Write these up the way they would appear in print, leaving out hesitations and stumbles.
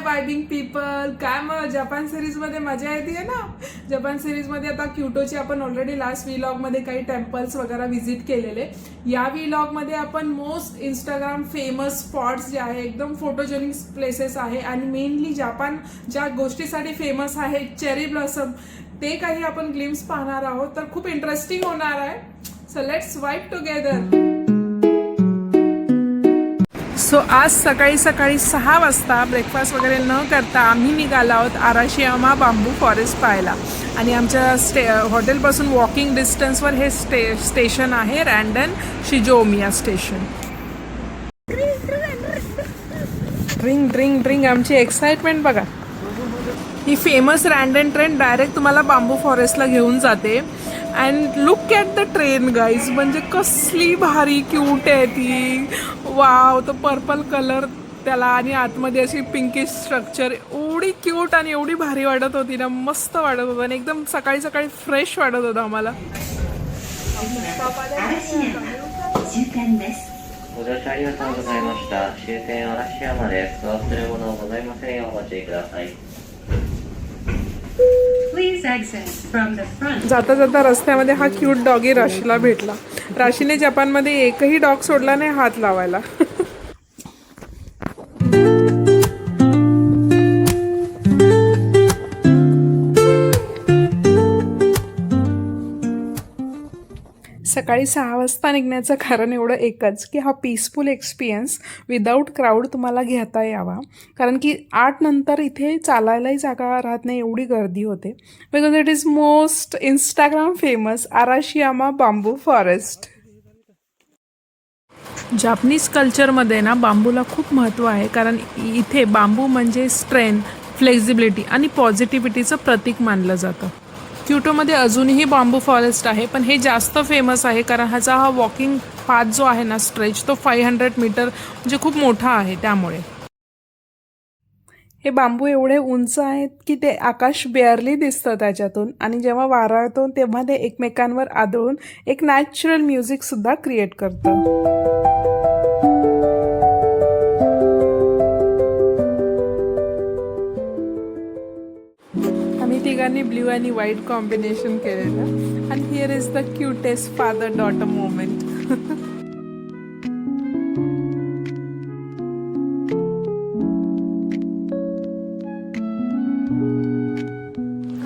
वायबिंग people, काय मग Japan series मध्ये मजा येते ना. जपान सिरीज मध्ये आता क्योटोची आपण ऑलरेडी लास्ट व्लॉग मध्ये काही टेम्पल्स वगैरे विजिट केलेले. या व्लॉग मध्ये आपण मोस्ट इंस्टाग्राम फेमस स्पॉट्स जे आहे, एकदम फोटोजेनिक प्लेसेस आहे आणि मेनली जपान ज्या गोष्टीसाठी फेमस आहे चेरी ब्लॉसम, ते काही आपण ग्लिम्स पाहणार आहोत. तर खूप इंटरेस्टिंग होणार आहे. So let's vibe together. So आज सकाळी 6 वाजता ब्रेकफास्ट वगैरे न करता आम्ही निघालो आहोत आराशियामा बांबू फॉरेस्ट पाहायला. आणि आमच्या हॉटेलपासून वॉकिंग डिस्टन्सवर हे स्टेशन आहे, रँडन शिजोमिया स्टेशन. ड्रिंक ड्रिंक ड्रिंक, आमची एक्साइटमेंट बघा. ही फेमस रँडन ट्रेन डायरेक्ट तुम्हाला बांबू फॉरेस्टला घेऊन जाते. And look at the train guys, म्हणजे कसली भारी क्यूट आहे ती. वाव, तो पर्पल कलर त्याला आणि आतमध्ये अशी पिंकिश स्ट्रक्चर, एवढी क्यूट आणि एवढी भारी वाटत होती ना. मस्त वाटत होतं आणि एकदम सकाळी सकाळी फ्रेश वाटत होतं आम्हाला. जाता जाता रस्त्यामध्ये हा क्यूट डॉगी राशीला भेटला. राशीने जपानमध्ये एकही डॉग सोडला नाही हात लावायला. सकाळी 6 वाजता निघण्याचं कारण एवढं एकच की हा पीसफुल एक्सपिरियन्स विदाऊट क्राऊड तुम्हाला घेता यावा. कारण की 8 नंतर इथे चालायलाही जागा राहत नाही, एवढी गर्दी होते. Because it is most Instagram famous Arashiyama bamboo forest. Japanese कल्चरमध्ये ना बांबूला खूप महत्त्व आहे. कारण इथे बांबू म्हणजे स्ट्रेंथ, फ्लेक्झिबिलिटी आणि पॉझिटिव्हिटीचं प्रतीक मानलं जातं. क्योटोमध्ये अजूनही बांबू फॉरेस्ट आहे, पण हे जास्त फेमस आहे कारण ह्याचा हा वॉकिंग पाथ जो आहे ना, स्ट्रेच, तो 500 मीटर म्हणजे खूप मोठा आहे. त्यामुळे हे बांबू एवढे उंच आहेत की ते आकाश बेअरली दिसतं त्याच्यातून. आणि जेव्हा वारा येतो तेव्हा ते एकमेकांवर आदळून एक नॅचरल म्युझिकसुद्धा क्रिएट करतं. तिघांनी ब्ल्यू आणि व्हाईट कॉम्बिनेशन केलेलं. आणि here is the cutest father daughter moment.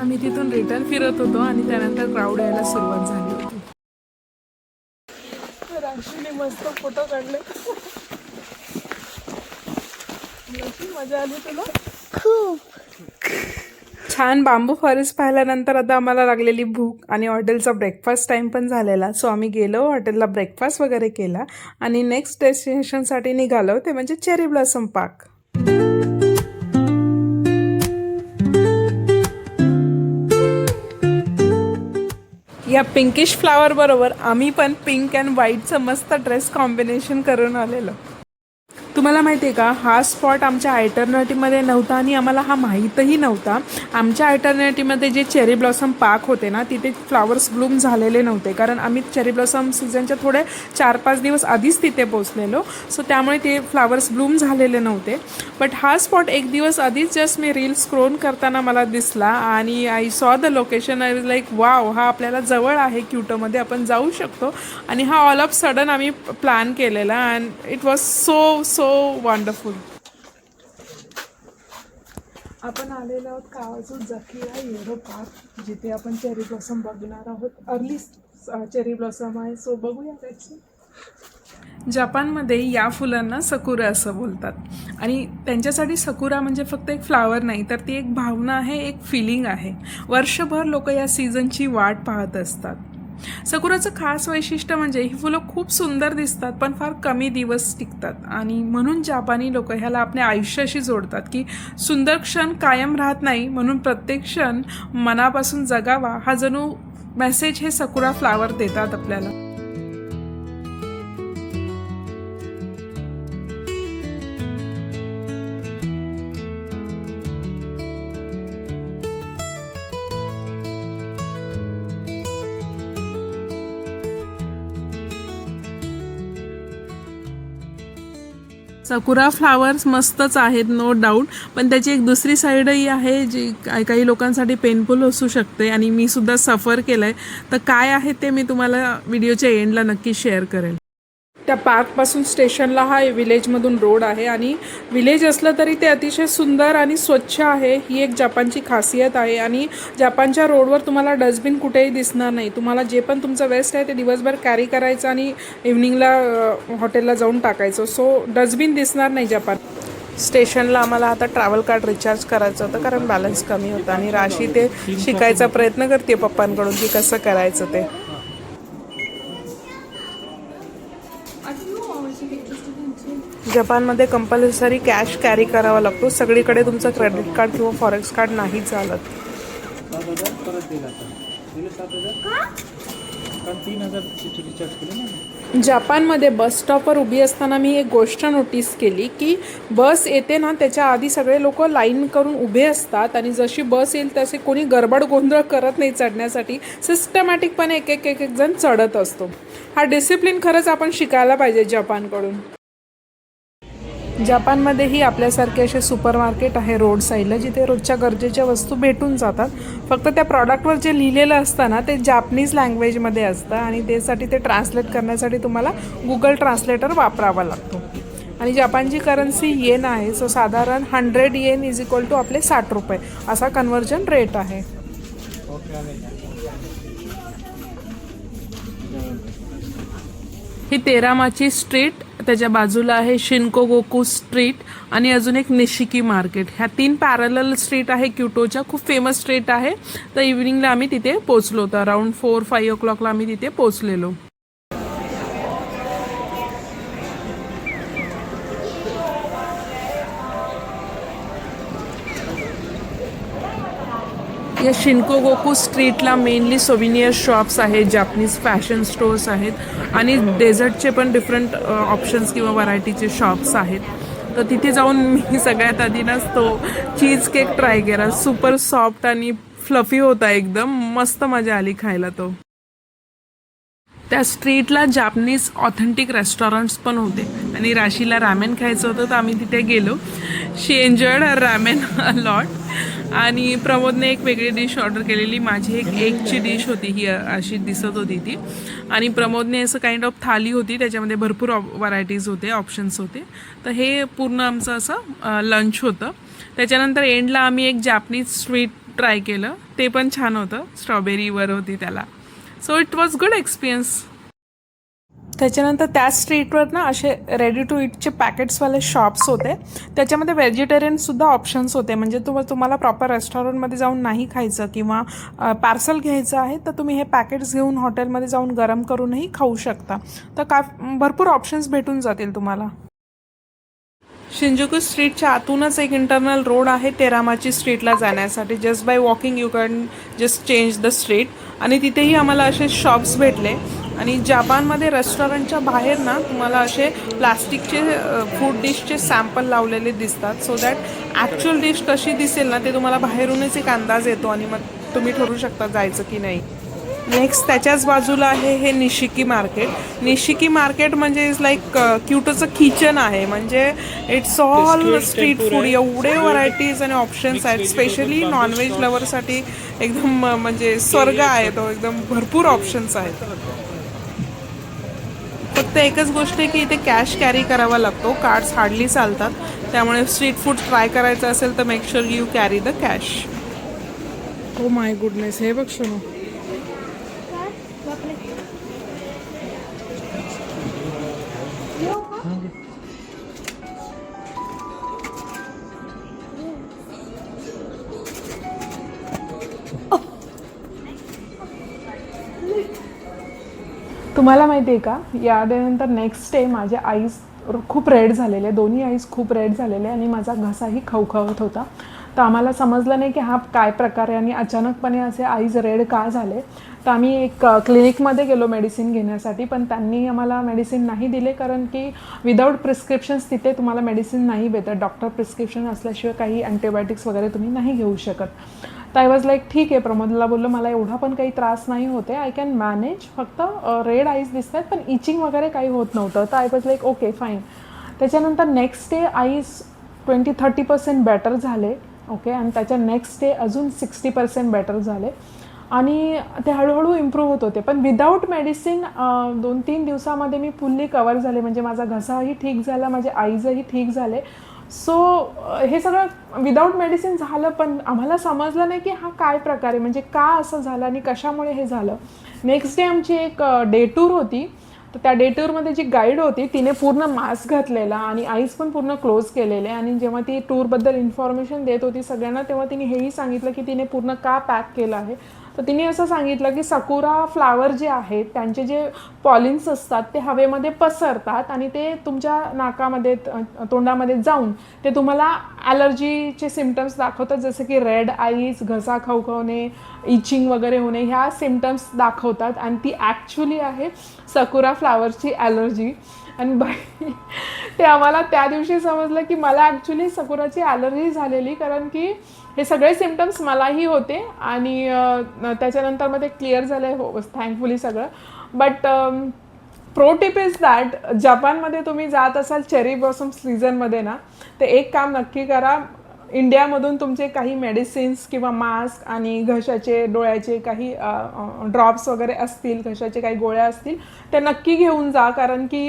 आम्ही तिथून रिटर्न फिरत होतो आणि त्यानंतर क्राऊड यायला सुरुवात झाली होती. राशीने मस्त फोटो काढले. मजा आली तुला? खूप छान. बांबू फॉरेस्ट पाहिल्यानंतर आता आम्हाला लागलेली भूक आणि हॉटेलचा ब्रेकफास्ट टाईम पण झालेला. सो आम्ही गेलो, हॉटेलला ब्रेकफास्ट वगैरे केला आणि नेक्स्ट डेस्टिनेशनसाठी निघालो, ते म्हणजे चेरी ब्लॉसम पार्क. या पिंकिश फ्लावर बरोबर आम्ही पण पिंक अँड व्हाईटचं मस्त ड्रेस कॉम्बिनेशन करून आलेलो. तुम्हाला माहिती आहे का, हा स्पॉट आमच्या आयटर्निटीमध्ये नव्हता आणि आम्हाला हा माहीतही नव्हता. आमच्या आयटर्निटीमध्ये जे चेरी ब्लॉसम पार्क होते ना, तिथे फ्लावर्स ब्लूम झालेले नव्हते. कारण आम्ही चेरी ब्लॉसम सीझनच्या थोडे 4-5 दिवस आधीच तिथे पोचलेलो. सो त्यामुळे ते फ्लावर्स ब्लूम झालेले नव्हते. बट हा स्पॉट एक दिवस आधीच जस्ट मी रील स्क्रोल करताना मला दिसला आणि I saw the location. I was like wow, हा आपल्याला जवळ आहे, क्योटोमध्ये आपण जाऊ शकतो. आणि हा ऑल ऑफ सडन आम्ही प्लॅन केलेला and it was so wonderful. आपण आलेलो आहोत कावाजू जाकिरा येरो पार्क, जिथे आपण चेरी ब्लॉसम बघणार आहोत. अर्ली चेरी ब्लॉसम आहे, सो बघूया त्याची. जपानमध्ये या फुलांना सकुरा असं बोलतात. आणि त्यांच्यासाठी सकुरा म्हणजे फक्त एक फ्लावर नाही, तर ती एक भावना आहे, एक फिलिंग आहे. वर्षभर लोक या सीझनची वाट पाहत असतात. सकुराचं खास वैशिष्ट्य म्हणजे ही फुलं खूप सुंदर दिसतात पण फार कमी दिवस टिकतात. आणि म्हणून जापानी लोक ह्याला आपल्या आयुष्याशी जोडतात की सुंदर क्षण कायम राहत नाही, म्हणून प्रत्येक क्षण मनापासून जगावा, हा जणू मेसेज हे सकुरा फ्लावर देतात आपल्याला. सकुरा फ्लावर्स मस्तच आहेत नो डाऊट, पण त्याची एक दुसरी साईडही आहे जी काही लोकांसाठी पेनफुल असू शकते आणि मी सुद्धा सफर केलं आहे. तर काय आहे ते मी तुम्हाला व्हिडिओच्या एंडला नक्की शेअर करेल. त्या पार्कपासून स्टेशनला हा विलेजमधून रोड आहे आणि विलेज असलं तरी ते अतिशय सुंदर आणि स्वच्छ आहे. ही एक जपानची खासियत आहे आणि जपानच्या रोडवर तुम्हाला डस्टबिन कुठेही दिसणार नाही. तुम्हाला जे पण तुमचं वेस्ट आहे ते दिवसभर कॅरी करायचं आणि इव्हनिंगला हॉटेलला जाऊन टाकायचं. सो डस्टबिन दिसणार नाही जपान. स्टेशनला आम्हाला आता ट्रॅव्हल कार्ड रिचार्ज करायचं होतं कारण बॅलन्स कमी होता आणि राशी ते शिकायचा प्रयत्न करते पप्पांकडून की कसं करायचं ते. जपानमध्ये कंपल्सरी कॅश कॅरी करावा लागतो. सगळीकडे तुमचं क्रेडिट कार्ड किंवा फॉरेक्स कार्ड नाही चालत. जपानमध्ये बस स्टॉपवर उभी असताना मी एक गोष्ट नोटीस केली की बस येते ना त्याच्या आधी सगळे लोक लाईन करून उभे असतात आणि जशी बस येईल तसे कोणी गडबड गोंधळ करत नाही चढण्यासाठी. सिस्टमॅटिकपणे एक एक एक एक जण चढत असतो. हा डिसिप्लिन खरंच आपण शिकायला पाहिजे जपानकडून. जपानमध्येही आपल्यासारखे असे सुपर मार्केट आहे रोड साईडला जिथे रोजच्या गरजेच्या वस्तू भेटून जातात. फक्त त्या प्रॉडक्टवर जे लिहिलेलं असतं ना ते जापनीज लँग्वेजमध्ये असतं आणि त्यासाठी ते ट्रान्सलेट करण्यासाठी तुम्हाला गुगल ट्रान्सलेटर वापरावा लागतो. आणि जपानची करन्सी येन आहे. सो साधारण 100 येन इज इक्वल टू आपले 60 रुपये असा कन्व्हर्जन रेट आहे. ही तेरामाची स्ट्रीट, त्याच्या बाजूला आहे शिनकोगोकू स्ट्रीट आणि अजून एक निशिकी मार्केट. ह्या 3 पॅरलल स्ट्रीट आहे क्योटोच्या. खूप फेमस स्ट्रीट आहे. तर इव्हनिंगला आम्ही तिथे पोचलो होतो. अराउंड 4-5 o'clockला आम्ही तिथे पोचलेलो. या शिनकोगोकू स्ट्रीटला मेनली सोविनियर शॉप्स आहेत, जापनीज फॅशन स्टोर्स आहेत आणि डेझर्टचे पण डिफरंट ऑप्शन्स किंवा व्हरायटीचे शॉप्स आहेत. तर तिथे जाऊन मी सगळ्यात आधी ना तो चीज केक ट्राय केला. सुपर सॉफ्ट आणि फ्लफी होता एकदम. मस्त मजा आली खायला तो. त्या स्ट्रीटला जापनीज ऑथेंटिक रेस्टॉरंट्स पण होते आणि राशीला रामेन खायचं होतं तर आम्ही तिथे गेलो. शी एन्जॉयड रामेन अ लॉट आणि प्रमोदने एक वेगळी डिश ऑर्डर केलेली. माझी एक एगची डिश होती, ही अशी दिसत होती ती. आणि प्रमोदने असं काइंड ऑफ थाली होती, त्याच्यामध्ये भरपूर व्हरायटीज होते, ऑप्शन्स होते. तर हे पूर्ण आमचं असं लंच होतं. त्याच्यानंतर एंडला आम्ही एक जापनीज स्वीट ट्राय केलं, ते पण छान होतं. स्ट्रॉबेरीवर होती त्याला. So it was good experience. त्याच्यानंतर त्याच स्ट्रीटवर ना असे रेडी टू इटचे पॅकेट्सवाले शॉप्स होते. त्याच्यामध्ये व्हेजिटेरियनसुद्धा ऑप्शन्स होते. म्हणजे तुम्हाला प्रॉपर रेस्टॉरंटमध्ये जाऊन नाही खायचं किंवा पार्सल घ्यायचं आहे तर तुम्ही हे पॅकेट्स घेऊन हॉटेलमध्ये जाऊन गरम करूनही खाऊ शकता. तर भरपूर ऑप्शन्स भेटून जातील तुम्हाला. शिंजुकू स्ट्रीटच्या आतूनच एक इंटरनल रोड आहे तेरामाची स्ट्रीटला जाण्यासाठी. Just by walking you can just change the street. आणि तिथेही आम्हाला असे शॉप्स भेटले. आणि जपानमध्ये रेस्टॉरंटच्या बाहेर ना तुम्हाला असे प्लास्टिकचे फूड डिशचे सॅम्पल लावलेले दिसतात. सो दॅट ॲक्च्युअल डिश कशी दिसेल ना ते तुम्हाला बाहेरूनच एक अंदाज येतो आणि मग तुम्ही ठरवू शकता जायचं की नाही. नेक्स्ट त्याच्याच बाजूला आहे हे निशिकी मार्केट. निशिकी मार्केट म्हणजे इज लाईक क्यूटोचं किचन आहे. म्हणजे इट्स ऑल स्ट्रीट फूड. एवढे व्हरायटीज आणि ऑप्शन्स आहेत. स्पेशली नॉनव्हेज लवरसाठी एकदम म्हणजे स्वर्ग आहे तो. एकदम भरपूर ऑप्शन्स आहेत. फक्त एकच गोष्ट आहे की इथे कॅश कॅरी करावा लागतो. कार्ड्स हार्डली चालतात. त्यामुळे स्ट्रीट फूड ट्राय करायचं असेल तर make sure you carry the cash. Oh my goodness, हे बघ शोनो. तुम्हाला माहिती आहे का, यानंतर नेक्स्ट डे माझ्या आईज खूप रेड झालेले, दोन्ही आईज खूप रेड झालेले आणि माझा घसाही खवखवत होता. तर आम्हाला समजलं नाही की हा काय प्रकार आहे आणि अचानकपणे असे आईज रेड का झाले. तर आम्ही एक क्लिनिकमध्ये गेलो मेडिसिन घेण्यासाठी, पण त्यांनी आम्हाला मेडिसिन नाही दिले कारण की विदाऊट प्रिस्क्रिप्शन्स तिथे तुम्हाला मेडिसिन नाही भेटत. डॉक्टर प्रिस्क्रिप्शन असल्याशिवाय काही अँटीबायोटिक्स वगैरे तुम्ही नाही घेऊ शकत. तर आय वॉज लाईक ठीक आहे. प्रमोदला बोललो मला एवढा पण काही त्रास नाही होते, आय कॅन मॅनेज. फक्त रेड आईज दिसत आहेत पण इचिंग वगैरे काही होत नव्हतं. तर I was like okay fine. त्याच्यानंतर नेक्स्ट डे आईज 20-30% बेटर झाले. ओके, आणि त्याच्या नेक्स्ट डे अजून 60% बेटर झाले आणि ते हळूहळू इम्प्रूव्ह होत होते. पण विदाऊट मेडिसिन 2-3 दिवसामध्ये मी फुल्ली कवर झाले. म्हणजे माझा घसाही ठीक झाला, माझे आईजही ठीक झाले. सो हे सगळं विदाऊट मेडिसिन झालं, पण आम्हाला समजलं नाही की हा काय प्रकार आहे, म्हणजे का असं झालं आणि कशामुळे हे झालं. नेक्स्ट डे आमची एक डे टूर होती. तर त्या डे टूरमध्ये जी गाईड होती तिने पूर्ण मास्क घातलेला आणि आईज पण पूर्ण क्लोज केलेले. आणि जेव्हा ती टूरबद्दल इन्फॉर्मेशन देत होती सगळ्यांना, तेव्हा तिने हेही सांगितलं की तिने पूर्ण का पॅक केलं आहे. तर तिने असं सांगितलं की सकुरा फ्लावर जे आहेत त्यांचे जे पॉलिन्स असतात ते हवेमध्ये पसरतात आणि ते तुमच्या नाकामध्ये तोंडामध्ये जाऊन ते तुम्हाला ॲलर्जीचे सिम्टम्स दाखवतात, जसं की रेड आईज, घसा खवखवणे, इचिंग वगैरे होणे, ह्या सिम्टम्स दाखवतात. आणि ती ॲक्च्युली आहे सकुरा फ्लावरची ॲलर्जी. आणि बाई, ते आम्हाला त्या दिवशी समजलं की मला ॲक्च्युली सकुराची ॲलर्जी झालेली, कारण की हे सगळे सिम्टम्स मलाही होते. आणि त्याच्यानंतर मग ते क्लिअर झालं हो थँकफुली सगळं. But pro tip is that, जपानमध्ये तुम्ही जात असाल चेरी ब्लॉसम सीझनमध्ये ना, तर एक काम नक्की करा. इंडियामधून तुमचे काही मेडिसिन्स किंवा मास्क आणि घशाचे डोळ्याचे काही ड्रॉप्स वगैरे असतील, घशाचे काही गोळ्या असतील, ते नक्की घेऊन जा. कारण की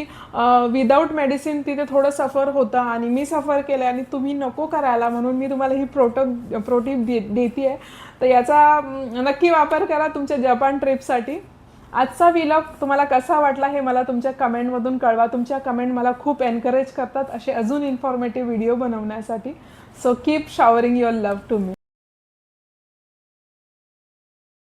विदाऊट मेडिसिन तिथे थोडं सफर होतं आणि मी सफर केलं आणि तुम्ही नको करायला, म्हणून मी तुम्हाला ही प्रोटिप देते आहे. तर याचा नक्की वापर करा तुमच्या जपान ट्रिपसाठी. आजचा व्लॉग तुम्हाला कसा वाटला हे मला तुमच्या कमेंटमधून कळवा. तुमच्या कमेंट मला खूप एनकरेज करतात असे अजून इन्फॉर्मेटिव्ह व्हिडिओ बनवण्यासाठी. So keep showering your love to me.